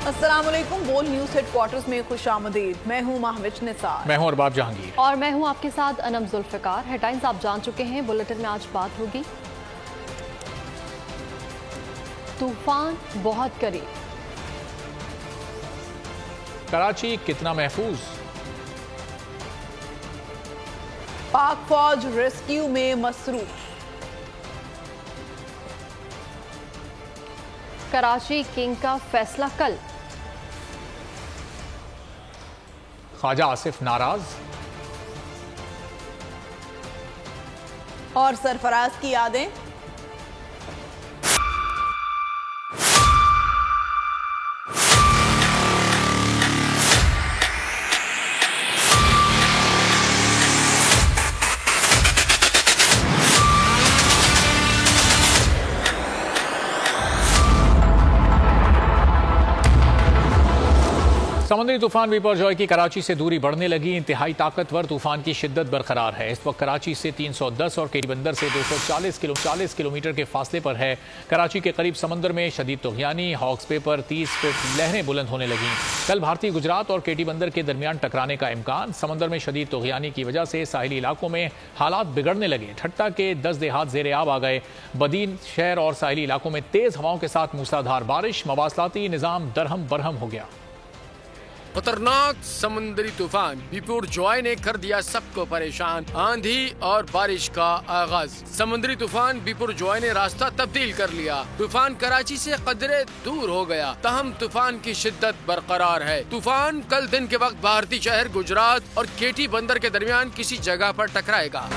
अस्सलामुअलैकुम। बोल news headquarters में खुशामदीद। मैं हूं महविश निसार। मैं हूं अरबाब जहांगीर और मैं हूं आपके साथ अनम जुल्फिकार। हेडलाइंस आप जान चुके हैं। बुलेटिन में आज बात होगी तूफान बहुत करीब, कराची कितना महफूज, पाक फौज रेस्क्यू में मसरूफ, कराची किंग का फैसला कल, ख्वाजा आसिफ नाराज और सरफराज की यादें। समुद्री तूफान बिपरजॉय की कराची से दूरी बढ़ने लगी। इंतहाई ताकतवर तूफान की शिद्दत बरकरार है। इस वक्त कराची से 310 और केटी बंदर से 240 किलोमीटर के फासले पर है। कराची के करीब समंदर में शदीद तुग़यानी, हॉक्स बे पर 30 फीट लहरें बुलंद होने लगीं। कल भारतीय गुजरात और केटी बंदर के दरमियान टकराने का इम्कान। समंदर में शदीद तुग़यानी की वजह से साहिली इलाकों में हालात बिगड़ने लगे। ठट्टा के 10 देहात ज़ेरे आब आ गए। बदीन शहर और साहिली इलाकों में तेज हवाओं के साथ मूसलाधार बारिश। मवासलाती निज़ाम दरहम बरहम हो गया। खतरनाक समुद्री तूफान बिपरजॉय ने कर दिया सबको परेशान। आंधी और बारिश का आगाज। समुद्री तूफान बिपरजॉय ने रास्ता तब्दील कर लिया। तूफान कराची से कदरे दूर हो गया, तहम तूफान की शिद्दत बरकरार है। तूफान कल दिन के वक्त भारतीय शहर गुजरात और केटी बंदर के दरमियान किसी जगह पर टकराएगा।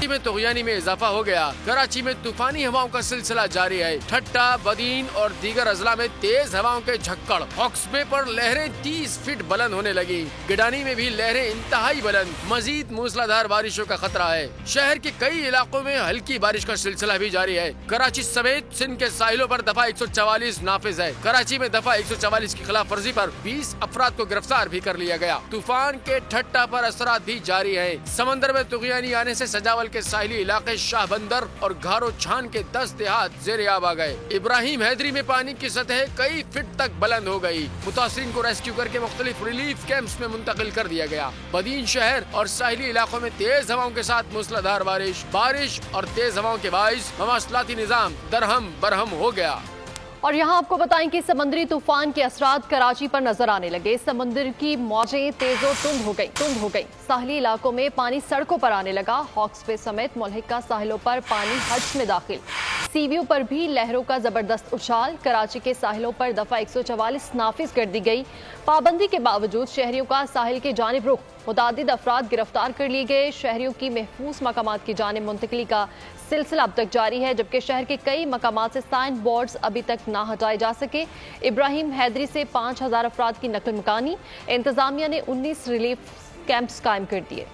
में तुग़यानी में इजाफा हो गया। कराची में तूफानी हवाओं का सिलसिला जारी है। ठट्टा, बदीन और दीगर अजला में तेज हवाओं के झक्कड़। हॉक्स बे पर लहरें 30 फीट बुलंद होने लगी। गिडानी में भी लहरें इंतहाई बुलंद। मजीद मूसलाधार बारिशों का खतरा है। शहर के कई इलाकों में हल्की बारिश का सिलसिला भी जारी है। कराची समेत सिंध के साहिलों पर दफा 144 नाफिज है। कराची में दफा 144 की खिलाफ वर्जी पर 20 अफराद को गिरफ्तार भी कर लिया गया। तूफान के ठट्टा पर असरात भी जारी है। समंदर में तुग़यानी आने से सजावल के साहिली इलाके शाह बंदर और घारो छान के 10 देहात ज़ेरे आब आ गए। इब्राहिम हैदरी में पानी की सतह कई फीट तक बुलंद हो गई। मुतासरीन को रेस्क्यू करके मुख्तलिफ रिलीफ कैंप्स में मुंतकिल कर दिया गया। बदीन शहर और साहिली इलाकों में तेज हवाओं के साथ मूसलाधार बारिश और तेज हवाओं के बाइस मवासलाती निजाम दरहम बरहम हो गया। और यहाँ आपको बताएं कि समुद्री तूफान के असरात कराची पर नजर आने लगे। समुद्र की मौजें तेजो तुंद हो गई। साहली इलाकों में पानी सड़कों पर आने लगा। हॉक्स बे समेत मुल्हिका साहिलों पर पानी हज में दाखिल। सी व्यू पर भी लहरों का जबरदस्त उछाल। कराची के साहिलों पर दफा 144 नाफिज कर दी गई। पाबंदी के बावजूद शहरियों का साहिल के जानिब रुख। मुतादिद अफराद गिरफ्तार कर लिए गए। शहरियों की महफूज मकामात की जानिब मुंतकिली का सिलसिला अब तक जारी है, जबकि शहर के कई मकामात से साइन बोर्ड्स अभी तक ना हटाए जा सके। इब्राहिम हैदरी से 5000 अफराद की नकल मकानी। इंतजामिया ने 19 रिलीफ कैंप्स कायम कर दिए।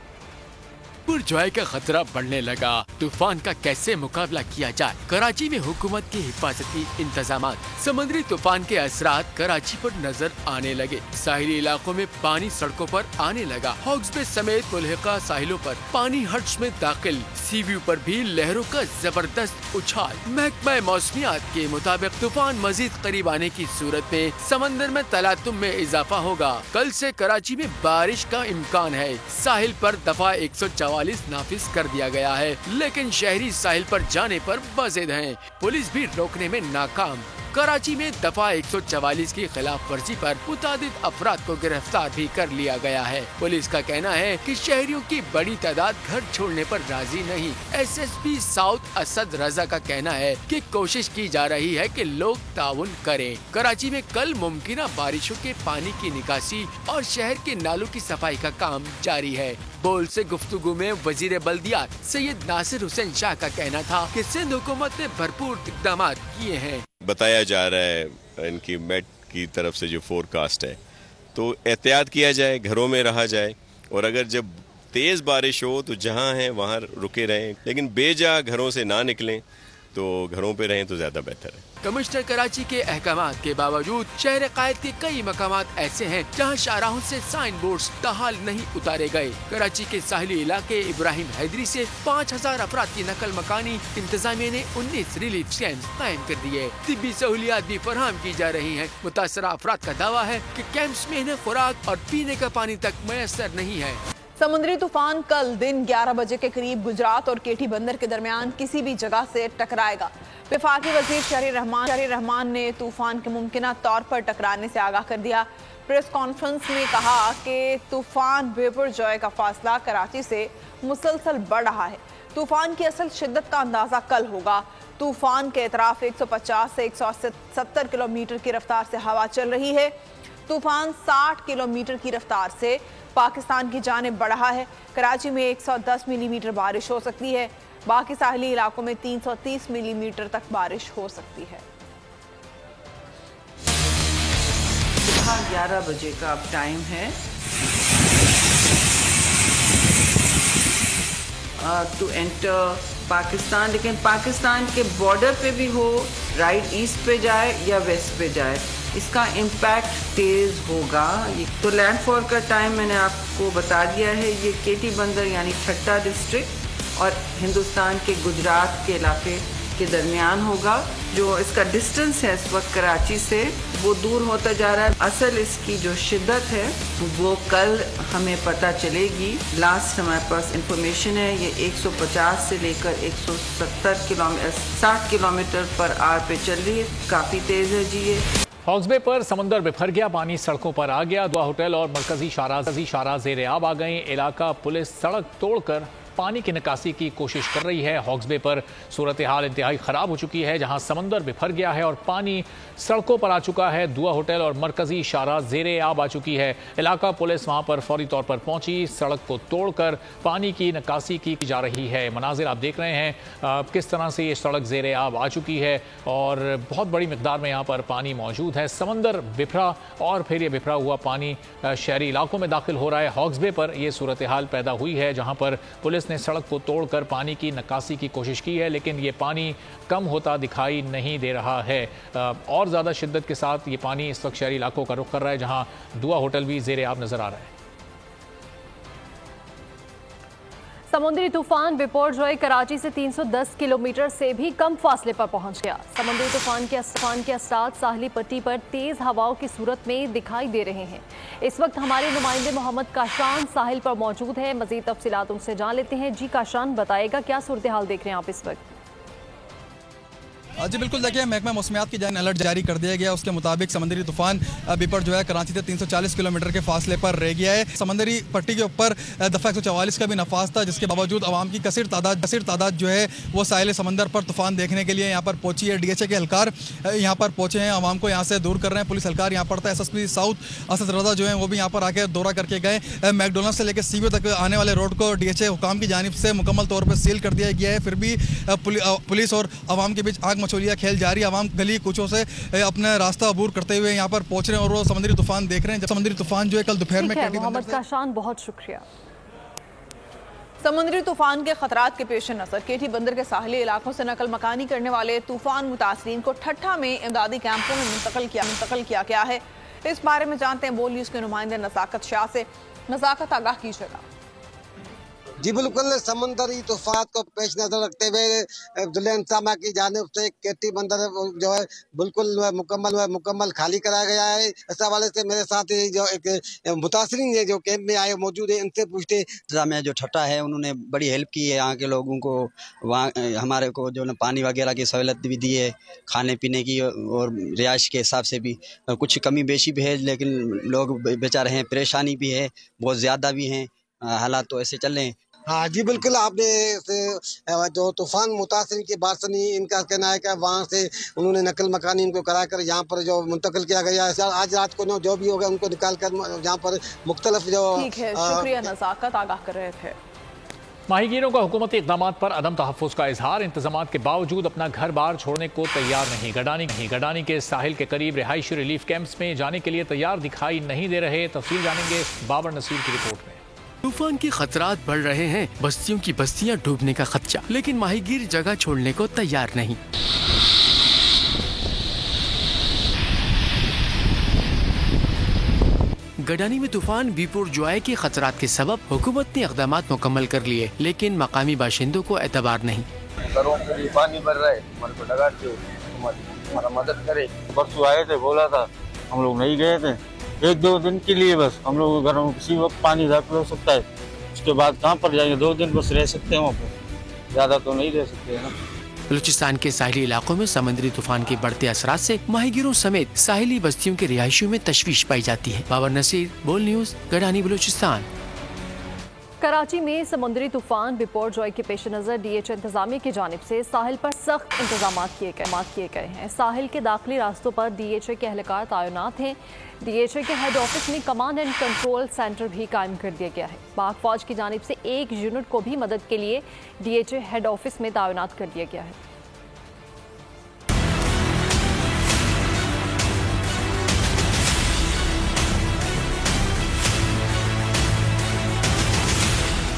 बिपरजॉय का खतरा बढ़ने लगा। तूफान का कैसे मुकाबला किया जाए? कराची में हुकूमत के हिफाजती इंतजाम। समुद्री तूफान के असरात कराची पर नजर आने लगे। साहिली इलाकों में पानी सड़कों पर आने लगा। हॉक्स बे समेत मुल्हिका साहिलों पर पानी हर्ष में दाखिल। सी व्यू पर भी लहरों का जबरदस्त उछाल। महकमा मौसमियात के मुताबिक तूफान मजीद करीब आने की सूरत में समंदर में तलातुम में इजाफा होगा। कल से कराची में बारिश का इम्कान है। साहिल पर दफा 144 नाफिज कर दिया गया है, लेकिन शहरी साहिल पर जाने पर बाज़िद हैं। पुलिस भी रोकने में नाकाम। कराची में दफा 144 की खिलाफ वर्जी पर मुतादिद अफराद को गिरफ्तार भी कर लिया गया है। पुलिस का कहना है कि शहरियों की बड़ी तादाद घर छोड़ने पर राजी नहीं। SSP साउथ असद रजा का कहना है कि कोशिश की जा रही है कि लोग ताउन करें। कराची में कल मुमकिन बारिशों के पानी की निकासी और शहर के नालों की सफाई का काम जारी है। बोल से गुफ्तगू में वजीर बल्दियात सैयद नासिर हुसैन शाह का कहना था कि सिंध हुकूमत ने भरपूर इक़दाम किए हैं। बताया जा रहा है इनकी मेट की तरफ से जो फोरकास्ट है, तो एहतियात किया जाए, घरों में रहा जाए, और अगर जब तेज़ बारिश हो तो जहां हैं वहां रुके रहें, लेकिन बेजा घरों से ना निकलें। तो घरों पे रहें तो ज़्यादा बेहतर है। कमिश्नर कराची के अहकामात के बावजूद शहर कायद के कई मकामात ऐसे हैं जहां शाहराहों से साइन बोर्ड्स ताहाल नहीं उतारे गए। कराची के साहिली इलाके इब्राहिम हैदरी से 5000 अफराद की नकल मकानी इंतजामिया ने 19 रिलीफ कैंप कायम कर दिए। तिब्बी सहूलियात भी फराहम की जा रही है। मुतासरा अफराद का दावा है कि कैंप्स में इन्हें खुराक और पीने का पानी तक मैसर नहीं है। समुद्री तूफान कल दिन 11 बजे के करीब गुजरात और केटी बंदर के दरमियान किसी भी जगह से टकराएगा। वफाकी वजीर शहरी रहमान ने तूफान के मुमकिना तौर पर टकराने से आगाह कर दिया। प्रेस कॉन्फ्रेंस में कहा कि तूफान बिपरजॉय का फासला कराची से मुसलसल बढ़ रहा है। तूफान की असल शिद्दत का अंदाजा कल होगा। तूफान के इतराफ 150 से 170 किलोमीटर की रफ्तार से हवा चल रही है। तूफान 60 किलोमीटर की रफ्तार से पाकिस्तान की जानिब बढ़ रहा है। कराची में 110 मिलीमीटर बारिश हो सकती है। बाकी साहली इलाकों में 330 मिलीमीटर तक बारिश हो सकती है। सुबह 11 बजे का अब टाइम है टू एंटर पाकिस्तान, लेकिन पाकिस्तान के बॉर्डर पे भी हो, राइट ईस्ट पे जाए या वेस्ट पे जाए, इसका इम्पैक्ट तेज़ होगा। तो लैंडफॉल का टाइम मैंने आपको बता दिया है। ये केटी बंदर यानी ठट्टा डिस्ट्रिक्ट और हिंदुस्तान के गुजरात के इलाके के दरमियान होगा। जो इसका डिस्टेंस है इस वक्त कराची से वो दूर होता जा रहा है। असल इसकी जो शिद्दत है वो कल हमें पता चलेगी। लास्ट हमारे पास इंफॉर्मेशन है ये 150 से लेकर 60 किलोमीटर पर आवर पे चल रही है। काफ़ी तेज़ है जी ये। हॉक्स बे पर समंदर बिफर गया, पानी सड़कों पर आ गया। दुआ होटल और मरकजी शाहराह ज़ेर आब आ गए। इलाका पुलिस सड़क तोड़कर पानी की निकासी की कोशिश कर रही है। हॉक्स बे पर सूरत हाल इंतहाई ख़राब हो चुकी है, जहां समंदर बिफर गया है और पानी सड़कों पर आ चुका है। दुआ होटल और मरकजी शाहराह ज़ेर आब आ चुकी है। इलाका पुलिस वहां पर फौरी तौर पर पहुंची, सड़क को तोड़कर पानी की निकासी की जा रही है। मनाजिर आप देख रहे हैं किस तरह से ये सड़क ज़ेर आब आ चुकी है और बहुत बड़ी मिकदार में यहाँ पर पानी मौजूद है। समंदर बिफरा और फिर ये बिफरा हुआ पानी शहरी इलाकों में दाखिल हो रहा है। हॉक्स बे पर यह सूरत हाल पैदा हुई है, जहाँ पर पुलिस ने सड़क को तोड़कर पानी की निकासी की कोशिश की है, लेकिन ये पानी कम होता दिखाई नहीं दे रहा है। और ज़्यादा शिद्दत के साथ ये पानी इस वक्त शहरी इलाकों का रुख कर रहा है, जहां दुआ होटल भी ज़ेर आब नजर आ रहा है। समुद्री तूफान बिपरजॉय कराची से 310 किलोमीटर से भी कम फासले पर पहुंच गया। समुद्री तूफान के असरात साहली पट्टी पर तेज हवाओं की सूरत में दिखाई दे रहे हैं। इस वक्त हमारे नुमाइंदे मोहम्मद काशान साहिल पर मौजूद है। मजीद तफसीलात उनसे जान लेते हैं। जी काशान, बताएगा क्या सूरत हाल देख रहे हैं आप इस वक्त? जी बिल्कुल, देखिए महकमा मौसमियात की जानिब अलर्ट जारी कर दिया गया। उसके मुताबिक समुद्री तूफान बिपरजॉय कराची से 340 किलोमीटर के फासले पर रह गया है। समंदरी पट्टी के ऊपर दफ़ा 144 का भी नफाज था, जिसके बावजूद आवाम की कसीर तादाद जो है वो साहिल समंदर पर तूफान देखने के लिए यहाँ पर पहुंची है। DHA के एहलकार यहाँ पर पहुंचे हैं, आवाम को यहाँ से दूर कर रहे हैं। पुलिस एहलकार यहाँ पर था। SSP साउथ असद रजा जो है वो भी यहाँ पर आकर दौरा करके गए। मैकडोनल्ड से लेकर CBO तक आने वाले रोड को DHA हुकाम की जानिब से मुकम्मल तौर पर सील कर दिया गया है। फिर भी पुलिस और आवाम के बीच आग मचोलिया खेल जारी। आवाम गली कूचों से अपना रास्ता अबूर करते हुए यहाँ पर पहुंच रहे हैं और वो समुद्री तूफान देख रहे हैं। जब समुद्री तूफान जो है कल दोपहर में मोहम्मद काशान, बहुत शुक्रिया। समुद्री तूफान के खतरात के पेश नजर केटी बंदर के साहली इलाकों से नकल मकानी करने वाले तूफान मुतासरीन को ठट्ठा में इमदादी कैंपों में मुंतकल किया गया है। इस बारे में जानते हैं बोल न्यूज़ के नुमाइंदे नज़ाकत शाह से। नज़ाकत, आगाह कीजिएगा। जी बिल्कुल, समंदरी तूफान को पेश नजर रखते हुए दुल्हन सामा की जानिब से केटी बंदर जो है बिल्कुल मुकम्मल खाली कराया गया है। इस हवाले से मेरे साथ जो एक मुतासरीन है जो कैंप में आए मौजूद है, इनसे पूछते। इंतजामिया जो ठट्टा है उन्होंने बड़ी हेल्प की है यहाँ के लोगों को। वहाँ हमारे को जो पानी वगैरह की सहूलत भी दी है, खाने पीने की और रिहाइश के हिसाब से भी कुछ कमी बेशी भी है, लेकिन लोग बेचारे हैं, परेशानी भी है, बहुत ज़्यादा भी हैं, हालात तो ऐसे चल रहे हैं। हाँ जी बिल्कुल, आपने जो तूफान मुतासिर की बात सुनी। इनका कहना है कि वहाँ से उन्होंने नकल मकानी इनको करा कर यहाँ पर जो मुंतकिल किया गया है। आज रात को जो भी होगा उनको निकाल कर यहाँ पर मुख्तलिफ जो। ठीक है, शुक्रिया नज़ाकत, आगाह कर रहे थे। माहीगीरों का हुकूमती इक़दाम पर अदम तहफ़्फ़ुज़ का इजहार। इंतजाम के बावजूद अपना घर बार छोड़ने को तैयार नहीं। गडानी के साहिल के करीब रिहायशी रिलीफ कैंप्स में जाने के लिए तैयार दिखाई नहीं दे रहे। तफसील जानेंगे बाबर नसीर की रिपोर्ट में। तूफान के खतरात बढ़ रहे हैं, बस्तियों की बस्तियां डूबने का खदशा, लेकिन माहीगीर जगह छोड़ने को तैयार नहीं। गडानी में तूफान बिपरजॉय के खतरात के सबब हुकूमत ने इक़दामात मुकम्मल कर लिए, लेकिन मकामी बाशिंदों को एतबार नहीं। घरों के लिए पानी भर रहा है, हमारे को लगा दो, हमारा मदद करे। परसों आए थे, बोला था, हम लोग नहीं गए थे, 1-2 दिन के लिए बस। हम लोग घरों में किसी वक्त पानी दाखिल हो सकता है, उसके बाद कहाँ पर जाएंगे? 2 दिन बस रह सकते हैं वहाँ पर, ज्यादा तो नहीं रह सकते हैं ना। बलूचिस्तान के साहिली इलाकों में समुद्री तूफान के बढ़ते असरात से माहीगीरों समेत साहिली बस्तियों के रिहायशियों में तशवीश पाई जाती है। बाबर नसीर, बोल न्यूज, गडानी, बलूचिस्तान। कराची में समुद्री तूफान बिपरजॉय के पेश नज़र DHA इंतजामिया की जानिब से साहिल पर सख्त इंतजाम किए गए हैं। साहिल के दाखिली रास्तों पर DHA के एहलकार तैनात हैं। DHA के हेड ऑफिस में कमांड एंड कंट्रोल सेंटर भी कायम कर दिया गया है। पाक फौज की जानिब से एक यूनिट को भी मदद के लिए DHA हेड ऑफिस में तैनात कर दिया गया है।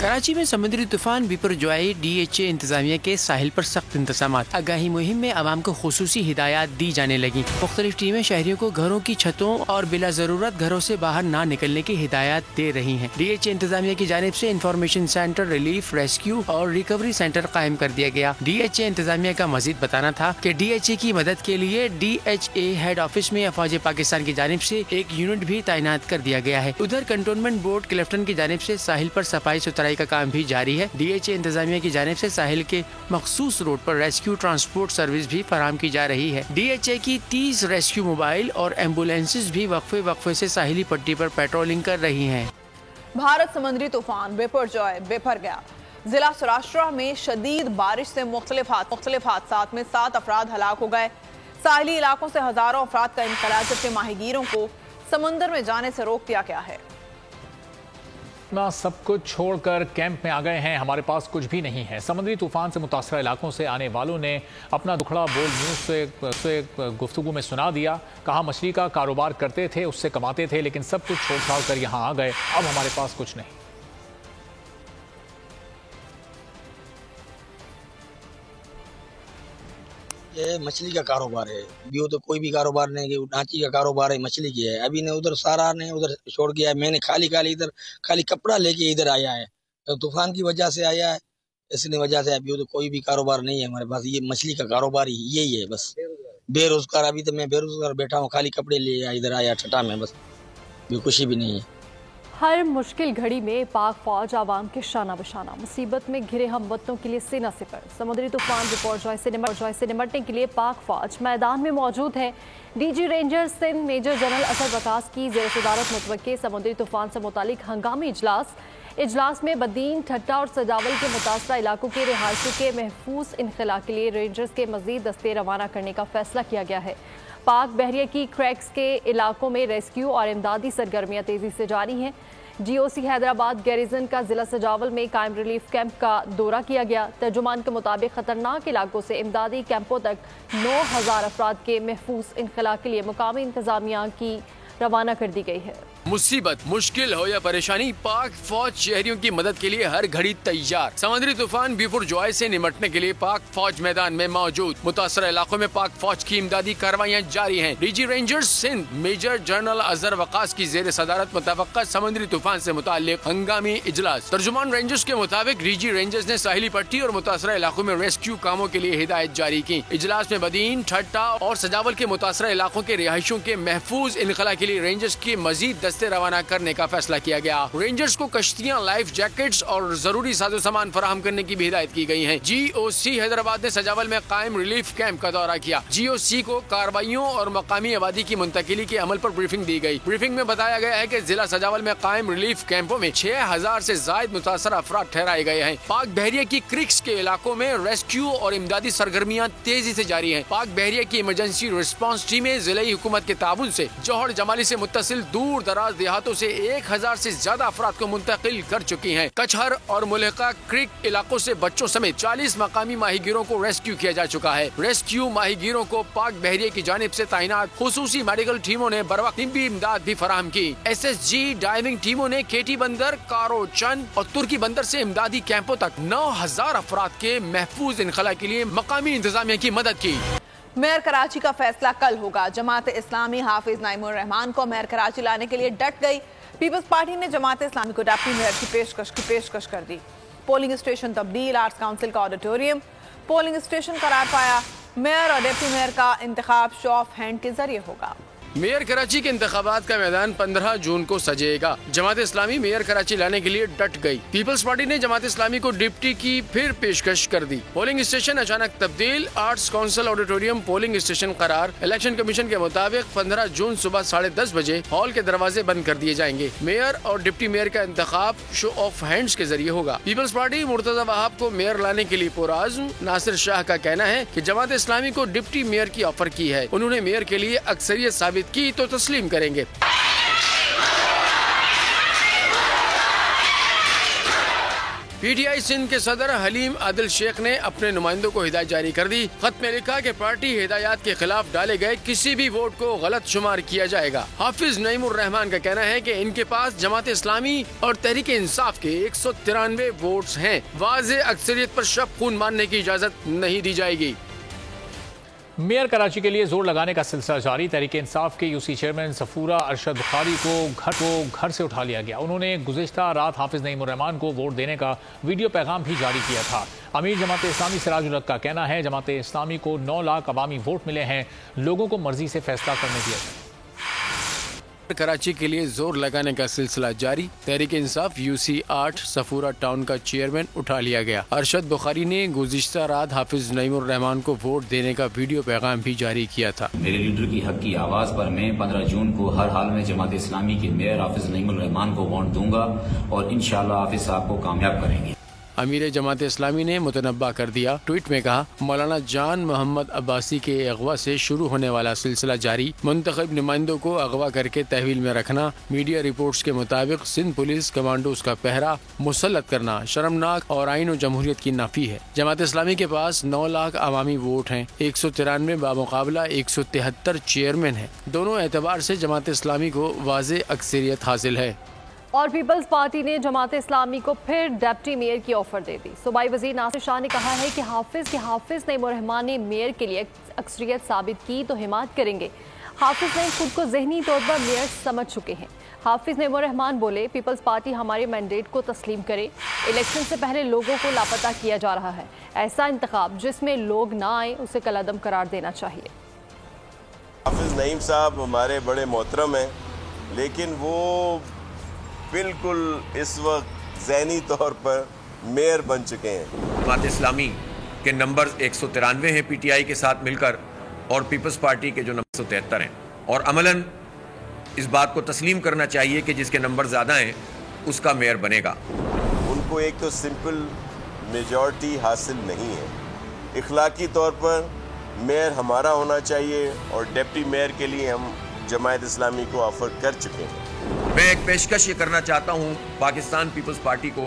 कराची में समुद्री तूफान बिपरजॉय DHA इंतजामिया के साहिल पर सख्त इंतजामात। आगाही मुहिम में आवाम को खुसूसी हिदायत दी जाने लगी। मुख्तलिफ टीमें शहरियों को घरों की छतों और बिला जरूरत घरों से बाहर ना निकलने की हिदायत दे रही हैं। DHA इंतजामिया की जानिब से इंफॉर्मेशन सेंटर, रिलीफ, रेस्क्यू और रिकवरी सेंटर कायम कर दिया गया। DHA इंतजामिया का मजीद बताना था कि DHA की मदद के लिए DHA हेड ऑफिस में अफवाज पाकिस्तान की जानिब से एक यूनिट भी तैनात कर दिया गया है। उधर कंटोनमेंट बोर्ड क्लिफ्टन की जानिब से साहिल पर सफाई सुथराई का काम भी जारी है। DHA इंतजामिया की जानिब से साहिल के मखसूस रोड पर रेस्क्यू ट्रांसपोर्ट सर्विस भी फराहम की जा रही है। DHA की 30 रेस्क्यू मोबाइल और एम्बुलेंसेज भी वक्फे से साहिली पट्टी पर पेट्रोलिंग कर रही हैं। भारत समुद्री तूफान बिपरजॉय बिफर गया। जिला सौराष्ट्र में शदीद बारिश से मुख्तलिफ हादसात में 7 अफराद हलाक हो गए। साहिली इलाकों से हजारों अफराद का इंखला, जबकि माहीगीरों को समुद्र में जाने से रोक दिया गया है। ना सब कुछ छोड़कर कैंप में आ गए हैं, हमारे पास कुछ भी नहीं है। समुद्री तूफान से मुतासरा इलाकों से आने वालों ने अपना दुखड़ा बोल न्यूज़ से गुफ्तगू में सुना दिया। कहा मछली का कारोबार करते थे, उससे कमाते थे, लेकिन सब कुछ छोड़ छाड़ कर यहाँ आ गए, अब हमारे पास कुछ नहीं। ये मछली का कारोबार है, यो तो कोई भी कारोबार नहीं है, नाची का कारोबार है, मछली की है। अभी ने उधर सारा ने उधर छोड़ गया, मैंने खाली इधर खाली कपड़ा लेके इधर आया है, तो तूफान की वजह से आया है, इसने वजह से अभी तो कोई भी कारोबार नहीं है हमारे पास। ये मछली का कारोबार ही यही है बस। बेरोजगार, अभी तो मैं बेरोजगार बैठा हूँ, खाली कपड़े ले इधर आया ठटा में, बस खुशी भी नहीं है। हर मुश्किल घड़ी में पाक फौज आवाम के शाना बशाना, मुसीबत में घिरे हमवतनों के लिए सीना सिपर। समुद्री तूफान बिपरजॉय से निपटने के लिए पाक फौज मैदान में मौजूद है। DG rangers Sindh major general Asad Waqas की ज़ेर सदारत मुतवक्किल समुद्री तूफान से मुतालिक हंगामी इजलास में बदीन, ठट्टा और सजावल के मुतासरा इलाकों के रिहायशियों के महफूज इनखला के लिए रेंजर्स के मजीद दस्ते रवाना करने का फैसला किया गया है। पाक बहरिया की क्रैक्स के इलाकों में रेस्क्यू और इमदादी सरगर्मियां तेजी से जारी हैं। GOC हैदराबाद गैरिजन का जिला सजावल में कायम रिलीफ कैंप का दौरा किया गया। तर्जुमान के मुताबिक खतरनाक इलाकों से इमदादी कैंपों तक 9000 अफराद के महफूज इनखला के लिए मुकामी इंतजामिया की रवाना कर दी गई है। मुसीबत, मुश्किल हो या परेशानी, पाक फौज शहरियों की मदद के लिए हर घड़ी तैयार। समुद्री तूफान बिपरजॉय से निपटने के लिए पाक फौज मैदान में मौजूद। मुतासरा इलाकों में पाक फौज की इमदादी कार्रवाइयाँ जारी हैं। DG rangers Sindh major general Azhar Waqas की जेर सदारत मुतवक्किल समुद्री तूफान से मुताल्लिक हंगामी इजलास। तर्जुमान रेंजर्स के मुताबिक DG रेंजर्स ने साहिली पट्टी और मुतासरा इलाकों में रेस्क्यू कामों के लिए हिदायत जारी की। इजलास में बदीन, ठट्टा और सजावल के मुतासरा इलाकों के रिहायशियों के महफूज इनखला के लिए रेंजर्स की मजीद दस्ते रवाना करने का फैसला किया गया। रेंजर्स को कश्तियां, लाइफ जैकेट्स और जरूरी साजो सामान फराहम करने की भी हिदायत की गई है। GOC हैदराबाद ने सजावल में कायम रिलीफ कैंप का दौरा किया। GOC को कार्रवाइयों और मकामी आबादी की मुंतकिली के अमल पर ब्रीफिंग दी गई। ब्रीफिंग में बताया गया है कि जिला सजावल में कायम रिलीफ कैंपों में 6000 से जायद मुतासर अफराद ठहराए गए हैं। पाक बहरिया की क्रिक्स के इलाकों में रेस्क्यू और इमदादी सरगर्मियां तेजी से जारी हैं। पाक बहरिया की इमरजेंसी रिस्पांस टीमें जिले हुकूमत के ताबुन से जौहर जमाली से मुत्तसिल दूर दराज दराज देहातों से 1000 से ज्यादा अफराद को मुंतकिल कर चुकी हैं। कचहर और मुल्का क्रीक इलाकों से बच्चों समेत 40 मकामी माहीगीरों को रेस्क्यू किया जा चुका है। रेस्क्यू माहीगीरों को पाक बहरिये की जानिब से तैनात खुसूसी मेडिकल टीमों ने बरवक्त तिब्बी इमदाद भी फराहम की। SSG डाइविंग टीमों ने केटी बंदर, कारो चंद और तुर्की बंदर से इमदादी कैंपों तक 9000 अफराद के महफूज इनखला के लिए मकामी इंतजामिया की मदद की। मेयर कराची का फैसला कल होगा। जमात इस्लामी हाफिज नईमुर रहमान को मेयर कराची लाने के लिए डट गई। पीपल्स पार्टी ने जमात इस्लामी को डिप्टी मेयर की पेशकश कर दी। पोलिंग स्टेशन तब्दील, आर्ट्स काउंसिल का ऑडिटोरियम पोलिंग स्टेशन करार पाया। मेयर और डिप्टी मेयर का इंतखाब शो ऑफ हैंड के जरिए होगा। मेयर कराची के इंतखाबात का मैदान 15 जून को सजेगा। जमात इस्लामी मेयर कराची लाने के लिए डट गई। पीपल्स पार्टी ने जमात इस्लामी को डिप्टी की फिर पेशकश कर दी। पोलिंग स्टेशन अचानक तब्दील, arts council auditorium polling station करार। इलेक्शन कमीशन के मुताबिक 15 जून सुबह 10:30 बजे हॉल के दरवाजे बंद कर दिए जाएंगे। मेयर और डिप्टी मेयर का इंतखाब शो ऑफ हैंड्स के जरिए होगा। पीपल्स पार्टी मुर्तजा वहाब को मेयर लाने के लिए पुराज़्म। नासिर शाह का कहना है कि जमात इस्लामी को डिप्टी मेयर की ऑफर की है। उन्होंने मेयर के लिए अक्सरियत साबित की तो तस्लीम करेंगे। PTI सिंध के सदर हलीम आदिल शेख ने अपने नुमाइंदों को हिदायत जारी कर दी। खत में लिखा कि पार्टी हिदायत के खिलाफ डाले गए किसी भी वोट को गलत शुमार किया जाएगा। हाफिज नईमुर रहमान का कहना है कि इनके पास जमात इस्लामी और तहरीक इंसाफ के 193 वोट्स हैं। वाज़े अक्सरियत पर शब खून मानने की इजाजत नहीं दी जाएगी। मेयर कराची के लिए जोर लगाने का सिलसिला जारी। तहरीक इंसाफ के यूसी चेयरमैन सफूरा अरशद बुखारी को घर से उठा लिया गया। उन्होंने गुज़िश्ता रात हाफिज नईमुर रहमान को वोट देने का वीडियो पैगाम भी जारी किया था। अमीर जमात इस्लामी सिराजुल हक का कहना है जमात इस्लामी को 9 लाख अवामी वोट मिले हैं, लोगों को मर्जी से फैसला करने दिया जाए। कराची के लिए जोर लगाने का सिलसिला जारी। तहरीक इंसाफ UC 8 सफूरा टाउन का चेयरमैन उठा लिया गया। अरशद बुखारी ने गुज़िश्ता रात हाफिज नईमुर रहमान को वोट देने का वीडियो पैगाम भी जारी किया था। मेरे लीडर की हक की आवाज पर मैं 15 जून को हर हाल में जमात इस्लामी के मेयर हाफिज नईमुर रहमान को वोट दूंगा और इंशाअल्लाह हाफिज साहब को कामयाब करेंगे। अमीर जमात इस्लामी ने मुतनब्बा कर दिया। ट्वीट में कहा, मौलाना जान मोहम्मद अब्बासी के अगवा से शुरू होने वाला सिलसिला जारी। मुंतखब नुमाइंदों को अगवा करके तहवील में रखना, मीडिया रिपोर्ट्स के मुताबिक सिंध पुलिस कमांडोज का पहरा मुसल्लत करना शर्मनाक और आईन और जमहूरियत की नाफी है। जमात इस्लामी के पास 9 लाख अवामी वोट हैं। 193 बामुकाबला 173 चेयरमैन हैं। दोनों एतबार से जमात इस्लामी को वाज़े अक्सरियत हासिल है। और पीपल्स पार्टी ने जमात इस्लामी को फिर डिप्टी मेयर की ऑफर दे दी। सूबाई वजीर नासिर शाह ने कहा है कि हाफिज नईमुर रहमान ने मेयर के लिए अक्सरियत साबित की तो हिमायत करेंगे। हाफिज ने खुद को ज़हनी तौर पर मेयर समझ चुके हैं। हाफिज नईमुर रहमान बोले, पीपल्स पार्टी हमारे मैंडेट को तस्लीम करे। इलेक्शन से पहले लोगों को लापता किया जा रहा है। ऐसा इंतखाब जिसमें लोग ना आए उसे कलअदम करार देना चाहिए। हाफिज नईम साहब हमारे बड़े मोहतरम हैं, लेकिन वो बिल्कुल इस वक्त ज़हनी तौर पर मेयर बन चुके हैं। जमात इस्लामी के नंबर 193 हैं PTI के साथ मिलकर, और पीपल्स पार्टी के जो नंबर 173 हैं, और अमलन इस बात को तस्लीम करना चाहिए कि जिसके नंबर ज़्यादा हैं उसका मेयर बनेगा। उनको एक तो सिंपल मेजॉरिटी हासिल नहीं है। इखलाकी तौर पर मेयर हमारा होना चाहिए और डिप्टी मेयर के लिए हम जमात इस्लामी को ऑफर कर चुके हैं। मैं एक पेशकश ये करना चाहता हूँ पाकिस्तान पीपल्स पार्टी को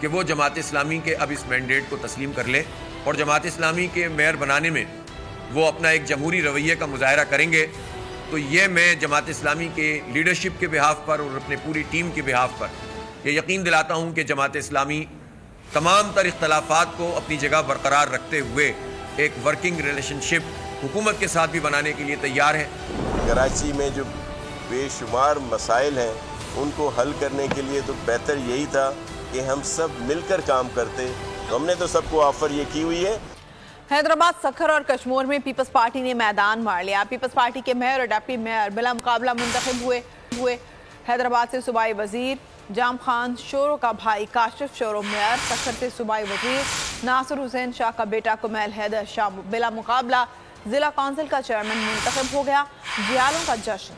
कि वो जमात इस्लामी के अब इस मैंडेट को तस्लीम कर ले और जमात इस्लामी के मेयर बनाने में वो अपना एक जमहूरी रवैये का मुजाहरा करेंगे। तो ये मैं जमात इस्लामी के लीडरशिप के बिहाफ पर और अपने पूरी टीम के बिहाफ पर ये यकीन दिलाता हूँ कि जमात इस्लामी तमाम तर इख्तलाफात को अपनी जगह बरकरार रखते हुए एक वर्किंग रिलेशनशिप हुकूमत के साथ भी बनाने के लिए तैयार है। कराची में जो बेशुमार मसाइल हैं उनको हल करने के लिए तो बेहतर यही था कि हम सब मिलकर काम करते। तो हमने तो सबको ऑफर ये की हुई है। हैदराबाद, सखर और कश्मीर में पीपल्स पार्टी ने मैदान मार लिया। पीपल्स पार्टी के मेयर और डिप्टी मेयर बिला मुकाबला मुंतखब हुए। हैदराबाद से सूबाई वजीर जाम खान शोरो का भाई काशिफ शोरो मेयर, सखर से सूबाई वजीर नासिर हुसैन शाह का बेटा कुमैल हैदर शाह बिला मुकाबला जिला काउंसिल का चेयरमैन मुंतखब हो गया। जियालों का जश्न।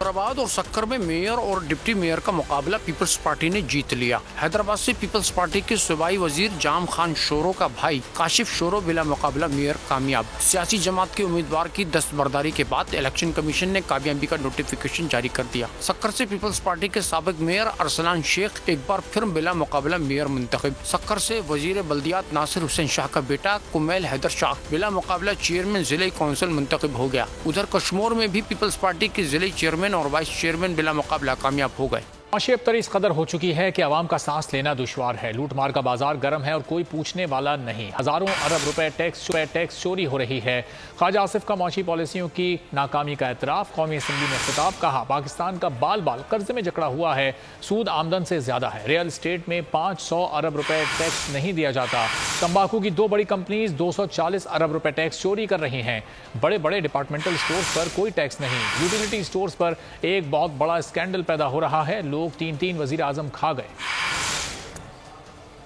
हैदराबाद और सक्कर में मेयर और डिप्टी मेयर का मुकाबला पीपल्स पार्टी ने जीत लिया। हैदराबाद से पीपल्स पार्टी के सूबाई वजीर जाम खान शोरो का भाई काशिफ शोरो बिला मुकाबला मेयर कामयाब। सियासी जमात के उम्मीदवार की दस्तबरदारी के बाद इलेक्शन कमीशन ने कामयाबी का नोटिफिकेशन जारी कर दिया। सक्कर से पीपल्स पार्टी के साबिक मेयर अरसलान शेख एक बार फिर बिला मुकाबला मेयर मुंतखब। सक्कर से वजीर बल्दियात नासिर हुसैन शाह का बेटा कुमैल हैदर शाह बिला मुकाबला चेयरमैन जिले काउंसिल मुंतखब हो गया। उधर कश्मीर में भी पीपल्स पार्टी के जिले चेयरमैन और वाइस चेयरमैन बिला मुकाबला कामयाब हो गए। माशी अब इस कदर हो चुकी है कि आवाम का सांस लेना दुश्वार है। लूट मार का बाजार गर्म है और कोई पूछने वाला नहीं। हजारों अरब रुपए टैक्स चोरी हो रही है। ख्वाजा आसिफ का माशी पॉलिसियों की नाकामी का एतराफ। कौमी असम्बली में खिताब। कहा पाकिस्तान का बाल बाल कर्जे में जकड़ा हुआ है। सूद आमदन से ज्यादा है। रियल एस्टेट में 500 अरब रुपए टैक्स नहीं दिया जाता। तंबाकू की 2 बड़ी कंपनीज 240 अरब रुपए टैक्स चोरी कर रही हैं। बड़े बड़े डिपार्टमेंटल स्टोर्स पर कोई टैक्स नहीं। यूटिलिटी स्टोर्स पर एक बहुत बड़ा स्कैंडल पैदा हो रहा है। लोग 3 वजीर आजम खा गए।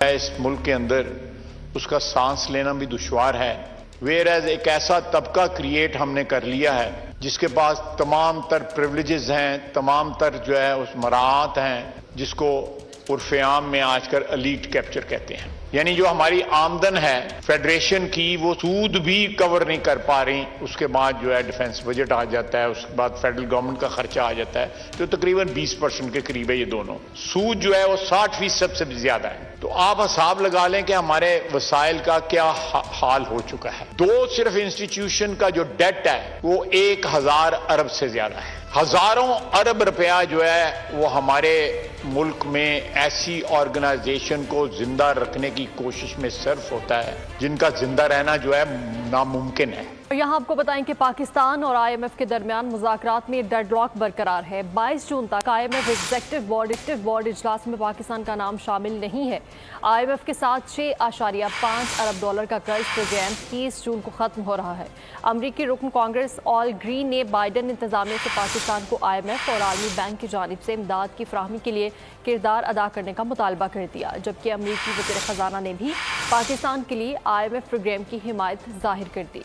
इस मुल्क के अंदर उसका सांस लेना भी दुश्वार है। वेयर एज एक ऐसा तबका क्रिएट हमने कर लिया है जिसके पास तमाम तर प्रिविलेजेस हैं, तमाम तर जो है उस मराहत हैं, जिसको उर्फ़े आम में आजकल एलीट कैप्चर कहते हैं। यानी जो हमारी आमदन है फेडरेशन की वो सूद भी कवर नहीं कर पा रही। उसके बाद जो है डिफेंस बजट आ जाता है, उसके बाद फेडरल गवर्नमेंट का खर्चा आ जाता है, तो तकरीबन 20% के करीब है ये दोनों। सूद जो है वो 60% से भी ज्यादा है। तो आप हिसाब लगा लें कि हमारे वसाइल का क्या हाल हो चुका है। 2 सिर्फ इंस्टीट्यूशन का जो डेट है वो 1000 अरब से ज्यादा है। हजारों अरब रुपया जो है वो हमारे मुल्क में ऐसी ऑर्गेनाइजेशन को जिंदा रखने की कोशिश में सर्फ होता है जिनका जिंदा रहना जो है नामुमकिन है। यहाँ आपको बताएं कि पाकिस्तान और IMF के दरमियान मुज़ाकरात में डेडलॉक बरकरार है। 22 जून तक IMF एग्जीक्यूटिव बोर्ड इजलास में पाकिस्तान का नाम शामिल नहीं है। IMF के साथ 6.5 अरब डॉलर का कर्ज प्रोग्राम 30 जून को ख़त्म हो रहा है। अमरीकी रुकन कांग्रेस ऑल ग्रीन ने बाइडन इंतजामिया से पाकिस्तान को IMF और आलमी बैंक की जानिब से इमदाद की फराहमी के लिए किरदार अदा करने का मुतालबा कर दिया, जबकि अमरीकी वज़ीर ख़जाना ने भी पाकिस्तान के लिए IMF प्रोग्राम की हिमायत जाहिर कर दी।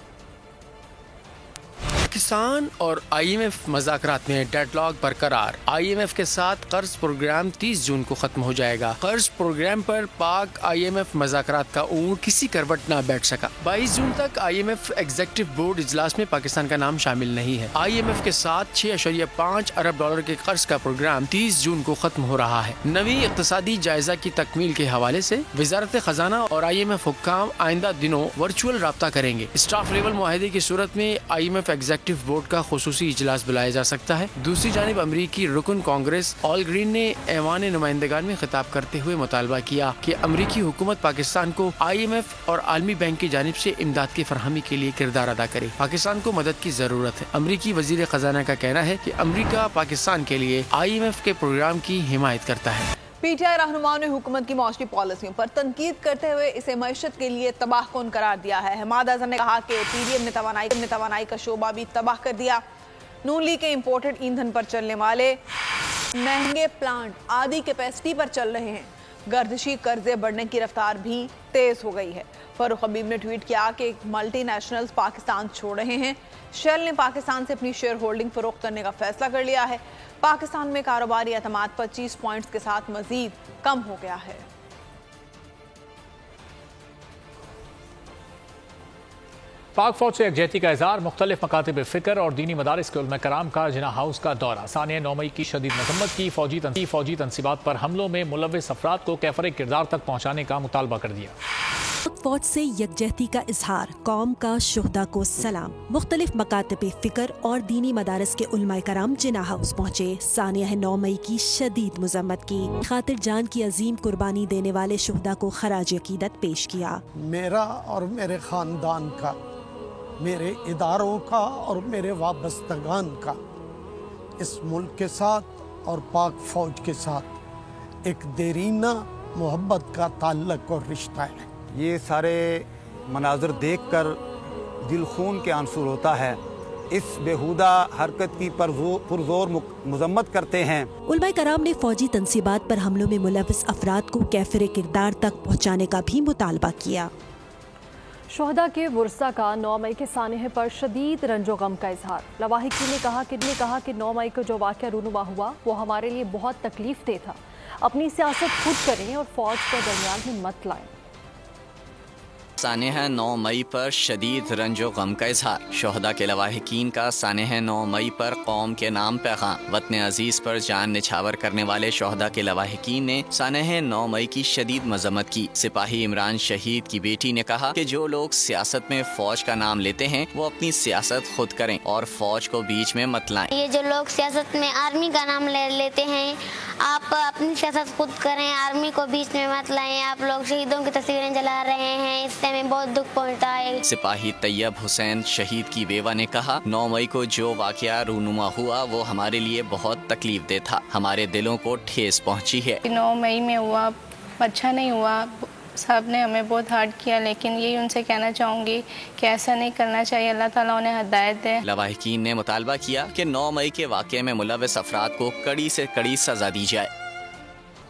पाकिस्तान और IMF मुज़ाकरात में डेडलॉक बरकरार। IMF के साथ कर्ज प्रोग्राम 30 जून को खत्म हो जाएगा। कर्ज प्रोग्राम पर पाक IMF मुज़ाकरात का ऊँट किसी करवट न बैठ सका। 22 जून तक IMF एग्जीक्यूटिव बोर्ड इजलास में पाकिस्तान का नाम शामिल नहीं है। IMF के साथ 6.5 अरब डॉलर के कर्ज का प्रोग्राम 30 जून को खत्म हो रहा है। नवी इक़्तिसादी जायजा की तकमील के हवाले से वज़ारत ख़जाना और IMF हुक्काम आइंदा दिनों वर्चुअल राब्ता करेंगे। स्टाफ लेवल मुआहदे की सूरत में IMF एग्जीक्यूटिव बोर्ड का खुसूसी इजलास बुलाया जा सकता है। दूसरी जानिब अमरीकी रुकन कांग्रेस ऑल ग्रीन ने ऐवान नुमाइंदगान में खिताब करते हुए मुतालबा किया कि अमरीकी हुकूमत पाकिस्तान को IMF और आलमी बैंक की जानिब से इमदाद की फरहमी के लिए किरदार अदा करे। पाकिस्तान को मदद की जरूरत है। अमरीकी वजीर खजाना का कहना है कि अमरीका पाकिस्तान के लिए IMF के प्रोग्राम की हिमायत करता है। PTI रहनुमाओं ने हुकूमत की मौसमी पॉलिसियों पर तनकीद करते हुए इसे मईशत के लिए तबाहकुन करार दिया है। हमाद अजहर ने कहा कि PDM ने तवानाई का शोबा भी तबाह कर दिया। नून लीग के इम्पोर्टेड ईंधन पर चलने वाले महंगे प्लांट आधी कैपेसिटी पर चल रहे हैं। गर्दिशी कर्जे बढ़ने की रफ्तार भी तेज हो गई है। फरूख हबीब ने ट्वीट किया कि मल्टीनेशनल्स पाकिस्तान छोड़ रहे हैं। शेल ने पाकिस्तान से अपनी शेयर होल्डिंग फरोख्त करने का फैसला कर लिया है। पाकिस्तान में कारोबारी एतमाद 25 पॉइंट्स के साथ मजीद कम हो गया है। पाक फौज से यकजहती का इज़हार। मुख्तलिफ मकातिब फ़िक्र और दीनी मदारिस के उलमा कराम का जिना हाउस का दौरा। सानिया 9 मई की शदीद मजम्मत की। फौजी तनसीबात पर हमलों में मुलव्विस अफराद को कैफर किरदार तक पहुँचाने का मुतालबा कर दिया। फौज से यकजहती का इजहार। कौम का शुहदा को सलाम। मुख्तलिफ मकातिब फ़िक्र और दीनी मदारिस के उलमाए कराम जिना हाउस पहुँचे। सानिया 9 मई की शदीद मजम्मत की। खातिर जान की अजीम कुर्बानी देने वाले शुहदा को खराज अकीदत पेश किया। मेरा और मेरे खानदान का, मेरे इदारों का और मेरे वाबस्तगान का इस मुल्क के साथ और पाक फौज के साथ एक देरीना मोहब्बत का ताल्लुक और रिश्ता है। ये सारे मनाज़र देखकर दिल खून के आंसू होता है। इस बेहुदा हरकत की पुरजोर मजम्मत करते हैं। उलमाए कराम ने फौजी तनसीबात पर हमलों में मुलव्विस अफराद को कैफर किरदार तक पहुँचाने का भी मुतालबा किया। शोहदा के वुरसा का 9 मई के सानहे पर शदीद रंजो गम का इजहार। लवाहिकी ने कहा कि 9 मई को जो वाक़या रूनुमा हुआ वो हमारे लिए बहुत तकलीफ दे था। अपनी सियासत खुद करें और फौज को दरमियान में मत लाएं। सानह 9 मई पर शदीद रंजो गम का इजहार। शोहदा के लवाहिकीन का सानह 9 मई पर कौम के नाम पैगाम। वतन अजीज पर जान निछावर करने वाले शोहदा के लवाहिकीन ने सानह 9 मई की शदीद मजम्मत की। सिपाही इमरान शहीद की बेटी ने कहा कि जो लोग सियासत में फौज का नाम लेते हैं वो अपनी सियासत खुद करें और फौज को बीच में मत लाएं। ये जो लोग सियासत में आर्मी का नाम लेते हैं, आप अपनी सियासत खुद करें, आर्मी को बीच में मत लाएं। आप लोग शहीदों की तस्वीरें जला रहे हैं, इससे हमें बहुत दुख पहुंचता है। सिपाही तैयब हुसैन शहीद की बेवा ने कहा 9 मई को जो वाकया रूनुमा हुआ वो हमारे लिए बहुत तकलीफ दे था। हमारे दिलों को ठेस पहुंची है। 9 मई में हुआ अच्छा नहीं हुआ, साहब ने हमें बहुत हार्ड किया, लेकिन यही उनसे कहना चाहूँगी कि ऐसा नहीं करना चाहिए। अल्लाह ताला उन्हें हिदायत दे। लवाहिकीन ने मुतालबा किया कि 9 मई के वाक़ये में मुलव्वस अफराद को कड़ी से कड़ी सजा दी जाए।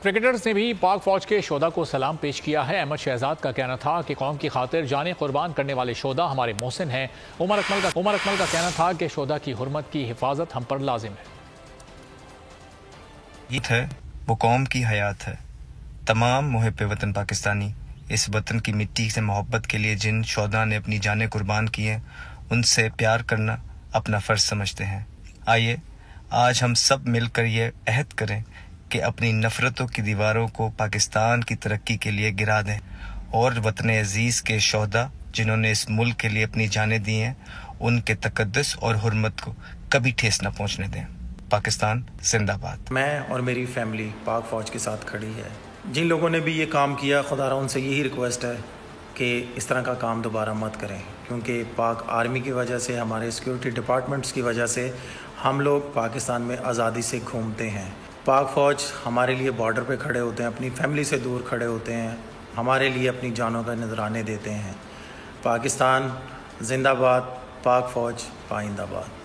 क्रिकेटर्स ने भी पाक फौज के शोहदा को सलाम पेश किया है। अहमद शहजाद का कहना था कि कौम की खातिर जाने कुर्बान करने वाले शोहदा हमारे मोहसिन हैं। उमर अकमल का कहना था कि शोहदा की हुर्मत की हिफाजत हम पर लाजिम है। ईद है वो कौम की हयात है। तमाम मुहिब वतन पाकिस्तानी इस वतन की मिट्टी से मोहब्बत के लिए जिन शोहदा ने अपनी जानें कुर्बान की हैं उनसे प्यार करना अपना फ़र्ज समझते हैं। आइए आज हम सब मिलकर ये अहद करें कि अपनी नफ़रतों की दीवारों को पाकिस्तान की तरक्की के लिए गिरा दें और वतन अजीज़ के शोहदा जिन्होंने इस मुल्क के लिए अपनी जानें दी हैं उनके तकद्दुस और हुर्मत को कभी ठेस न पहुँचने दें। पाकिस्तान जिंदाबाद। मैं और मेरी फैमिली पाक फ़ौज के साथ खड़ी है। जिन लोगों ने भी ये काम किया, खुदारा उनसे यही रिक्वेस्ट है कि इस तरह का काम दोबारा मत करें, क्योंकि पाक आर्मी की वजह से, हमारे सिक्योरिटी डिपार्टमेंट्स की वजह से हम लोग पाकिस्तान में आज़ादी से घूमते हैं। पाक फ़ौज हमारे लिए बॉर्डर पे खड़े होते हैं, अपनी फैमिली से दूर खड़े होते हैं, हमारे लिए अपनी जानों का नजराने देते हैं। पाकिस्तान जिंदाबाद, पाक फ़ौज पाइंदाबाद।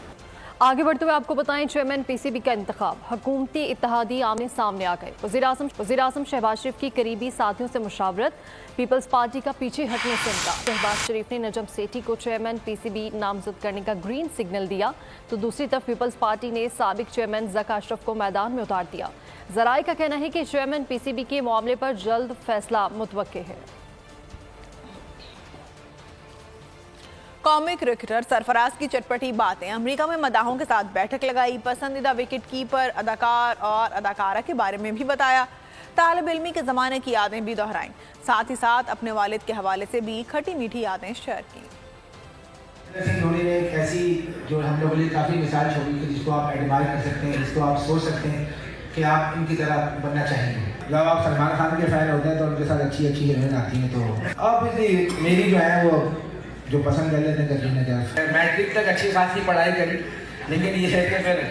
आगे बढ़ते हुए आपको बताएं, चेयरमैन पीसीबी का इंतखाब, हुकूमती इत्तेहादी आमने सामने आ गए। वज़ीर-ए-आज़म शहबाज शरीफ की करीबी साथियों से मुशावरत, पीपल्स पार्टी का पीछे हटने से इनकार। शहबाज शरीफ ने नजम सेठी को चेयरमैन पीसीबी नामजद करने का ग्रीन सिग्नल दिया, तो दूसरी तरफ पीपल्स पार्टी ने साबिक चेयरमैन ज़का अशरफ को मैदान में उतार दिया। ज़राए का कहना है कि चेयरमैन पीसीबी के मामले पर जल्द फैसला मुतवक्के है। कौमी क्रिकेटर सरफराज की चटपटी बातें, अमेरिका में मदाहों के साथ बैठक लगाई, पसंदीदा विकेट कीपर, अदाकार और अदाकारा के बारे में भी बताया, तालिब इल्मी के ज़माने की यादें भी दोहराईं, साथ ही साथ अपने वालिद के हवाले से भी खटी मीठी यादें शेयर की। धोनी ने एक ऐसी जो हम लोगों के लिए काफ़ी मिसाल छोड़ी थी, जिसको आप एडमायर कर सकते हैं, जिसको आप सोच सकते हैं कि आप इनकी तरह बनना चाहेंगे। जब आप सलमान खान के फ़ैन होते हैं तो उनके साथ अच्छी अच्छी हीरोइन आती हैं, तो अब मेरी जो है वो जो पसंद कर लेते हैं करीना कैफ। मैट्रिक तक अच्छी खासी पढ़ाई करी, लेकिन ये है कि फिर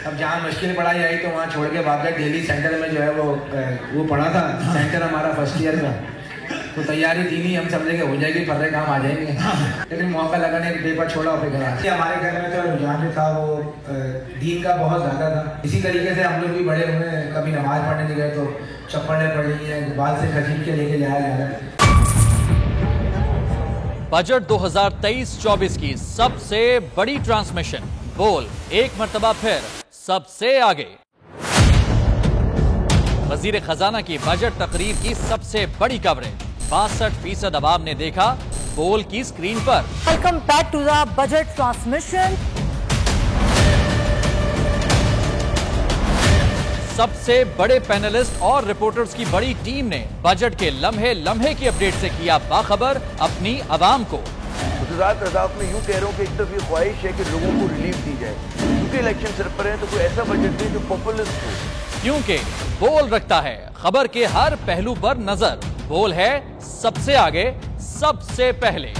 अब जहाँ मुश्किल पढ़ाई आई तो वहाँ छोड़ के भाग गए। दिल्ली सेंटर में जो है वो पढ़ा था, सेंटर हमारा फर्स्ट ईयर का, तो तैयारी थी नहीं, हम समझे कि हो जाएगी, फर्रे काम आ जाएंगे, लेकिन मौका लगा नहीं, पेपर छोड़ा और फिर घर। हमारे घर में जो रुझान जो था वो दीन का बहुत ज़्यादा था। इसी तरीके से हम लोग भी बड़े हुए, कभी नमाज पढ़ने नहीं गए तो चप्पलें पढ़ ली हैं, बाल से खींच के लेके जाया जा रहा है। बजट 2023-24 की सबसे बड़ी ट्रांसमिशन, बोल एक मर्तबा फिर सबसे आगे। वजीर खजाना की बजट तकरीर की सबसे बड़ी कवरेज, 62% अवाम ने देखा बोल की स्क्रीन पर। Welcome back to the budget transmission. सबसे बड़े पैनलिस्ट और रिपोर्टर्स की बड़ी टीम ने बजट के लम्हे लम्हे की अपडेट से किया बाखबर अपनी आवाम को। गुजरात रज़ाक में यूं कह रहा हूं कि एक तरफ ये ख्वाहिश है कि लोगों को रिलीफ दी जाए, क्योंकि इलेक्शन सर पर है, तो कोई ऐसा बजट दे जो पॉपुलिस्ट हो, क्योंकि बोल रखता है खबर के हर पहलू पर नजर। बोल है सबसे आगे, सबसे पहले।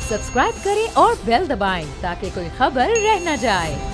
सब्सक्राइब करें और बेल दबाएं ताकि कोई खबर रह न जाए।